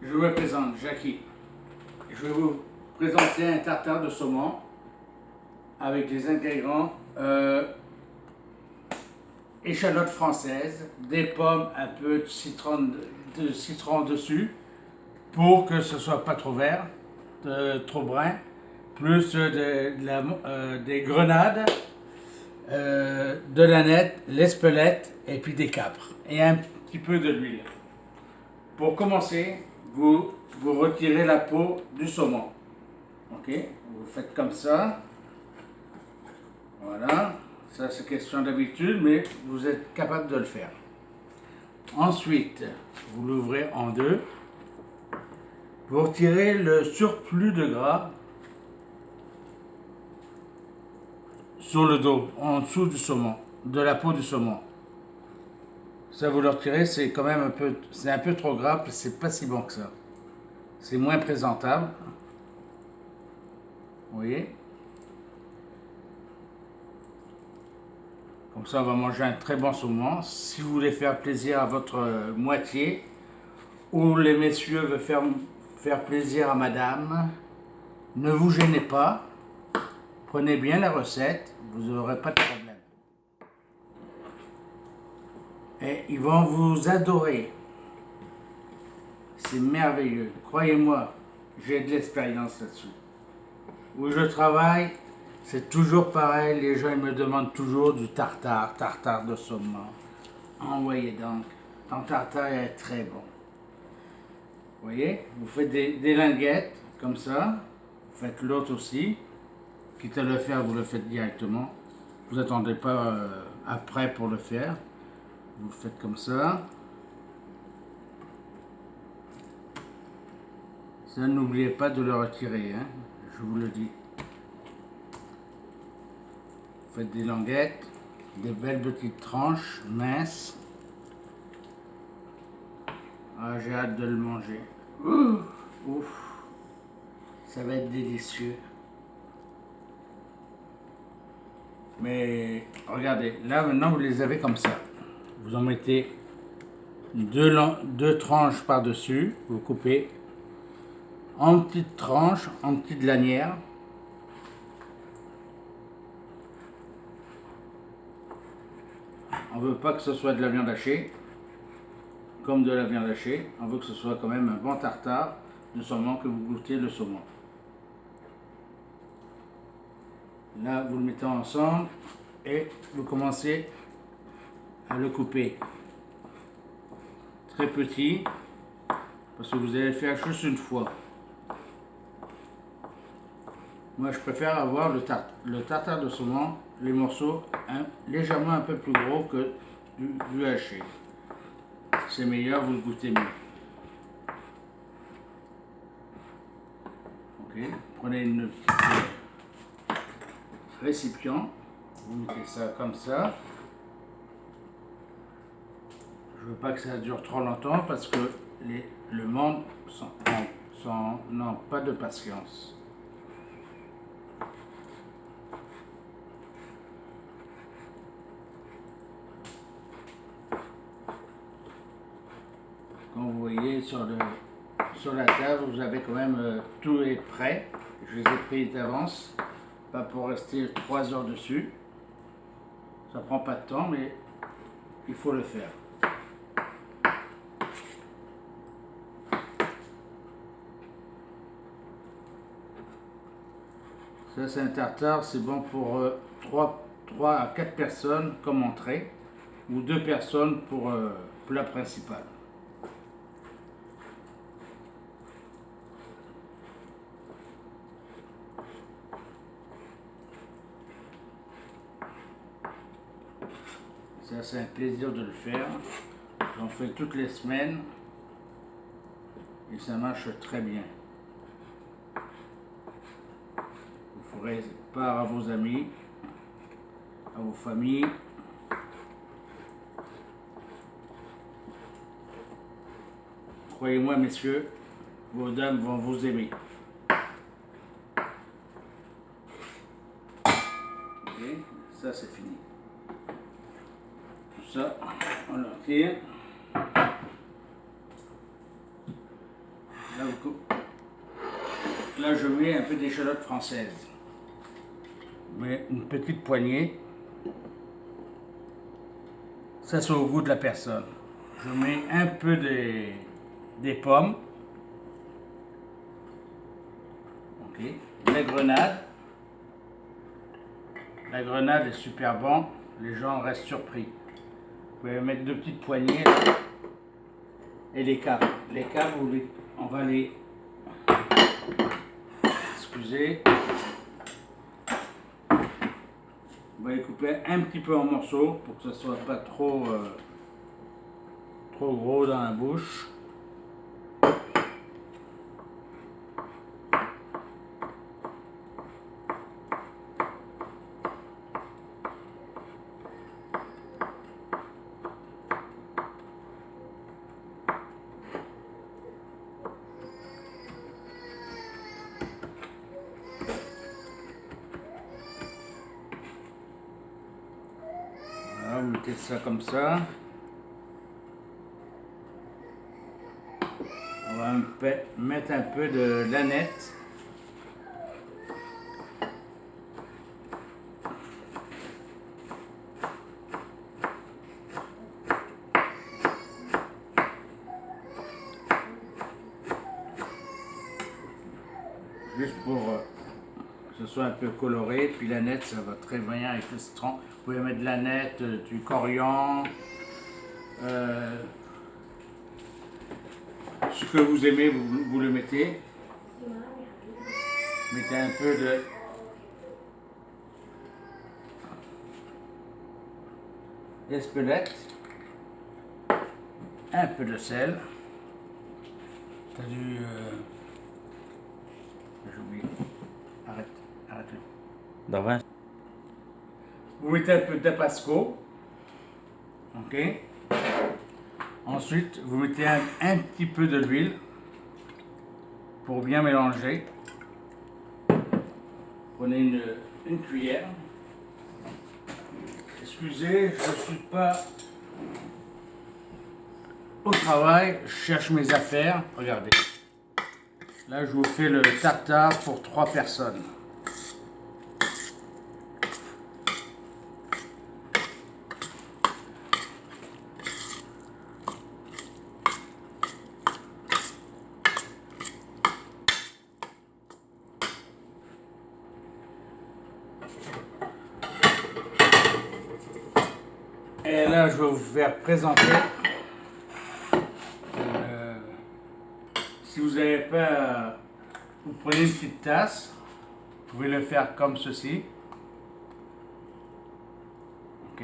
Je me présente, Jackie. Je vais vous présenter un tartare de saumon avec des ingrédients échalotes françaises, des pommes, un peu de citron dessus pour que ce soit pas trop vert, trop brun, plus des grenades, de l'aneth, l'espelette et puis des capres et un petit peu de l'huile. Pour commencer, vous retirez la peau du saumon. Ok, vous faites comme ça. Voilà, ça c'est question d'habitude, mais vous êtes capable de le faire. Ensuite, vous l'ouvrez en deux. Vous retirez le surplus de gras sur le dos, en dessous du saumon, de la peau du saumon. Ça, vous le retirez, c'est quand même c'est un peu trop gras, c'est pas si bon que ça. C'est moins présentable. Vous voyez? Comme ça, on va manger un très bon saumon. Si vous voulez faire plaisir à votre moitié, ou les messieurs veulent faire plaisir à madame, ne vous gênez pas. Prenez bien la recette, vous n'aurez pas de problème. Et ils vont vous adorer. C'est merveilleux. Croyez-moi, j'ai de l'expérience là-dessus. Où je travaille, c'est toujours pareil. Les gens ils me demandent toujours du tartare de saumon. Envoyez donc. Ton tartare est très bon. Vous voyez, vous faites des linguettes comme ça. Vous faites l'autre aussi. Quitte à le faire, vous le faites directement. Vous n'attendez pas après pour le faire. Vous le faites comme ça. Ça, n'oubliez pas de le retirer, hein, je vous le dis. Vous faites des languettes, des belles petites tranches minces. Ah, j'ai hâte de le manger. Ouh, ouf, ça va être délicieux. Mais regardez, là maintenant vous les avez comme ça. Vous en mettez deux tranches par-dessus, vous coupez en petites tranches, en petites lanières. On veut pas que ce soit de la viande hachée, comme de la viande hachée. On veut que ce soit quand même un bon tartare de saumon, que vous goûtez le saumon. Là, vous le mettez ensemble et vous commencez à le couper très petit, parce que vous allez le faire juste une fois. Moi, je préfère avoir le tartare de saumon, les morceaux légèrement un peu plus gros que du haché. C'est meilleur, vous le goûtez mieux. Ok, prenez une petite récipient, vous mettez ça comme ça. Je veux pas que ça dure trop longtemps parce que le monde n'a pas de patience. Comme vous voyez sur la table, vous avez quand même tout est prêt. Je les ai pris d'avance, pas pour rester 3 heures dessus. Ça prend pas de temps, mais il faut le faire. Ça, c'est un tartare, c'est bon pour 3 à 4 personnes comme entrée, ou 2 personnes pour plat principal. Ça, c'est un plaisir de le faire. J'en fais toutes les semaines et ça marche très bien. Vous ferez part à vos amis, à vos familles. Croyez-moi, messieurs, vos dames vont vous aimer. Ok, ça c'est fini. Tout ça, on le retire. Là, là, je mets un peu d'échalote française. Mais une petite poignée. Ça, c'est au goût de la personne. Je mets un peu des pommes. Ok. La grenade. La grenade est super bon. Les gens restent surpris. Vous pouvez mettre 2 petites poignées. Et les câbles. Les câbles, on va les... Excusez. On va les couper un petit peu en morceaux pour que ça soit pas trop gros dans la bouche. Voilà, vous mettez ça comme ça. On va mettre un peu de lanette. Juste pour que ce soit un peu coloré. Puis l'aneth, ça va très bien avec le citron. Vous pouvez mettre de l'aneth, du coriandre, ce que vous aimez, vous le mettez. Mettez un peu d'espelette, un peu de sel. T'as du... j'ai oublié. Arrête-le. Давай. Vous mettez un peu de tabasco. Ok. Ensuite, vous mettez un petit peu de l'huile pour bien mélanger. Prenez une cuillère. Excusez, je ne suis pas au travail, je cherche mes affaires. Regardez. Là, je vous fais le tartare pour 3 personnes. Et là, je vais vous faire présenter. Si vous n'avez pas, vous prenez une petite tasse. Vous pouvez le faire comme ceci. Ok.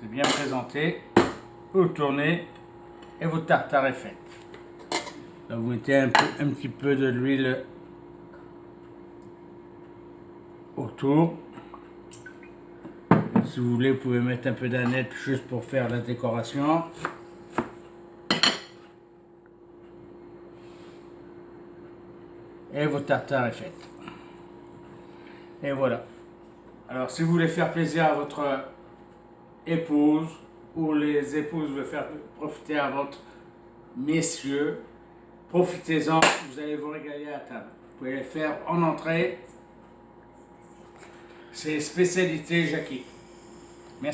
C'est bien présenté. Vous tournez et votre tartare est faite. Là, vous mettez un petit peu de l'huile autour. Si vous voulez, vous pouvez mettre un peu d'aneth juste pour faire la décoration. Et votre tartare est faite. Et voilà. Alors, si vous voulez faire plaisir à votre épouse, ou les épouses veulent faire profiter à votre messieurs, profitez-en, vous allez vous régaler à table. Vous pouvez les faire en entrée. C'est spécialité Jackie.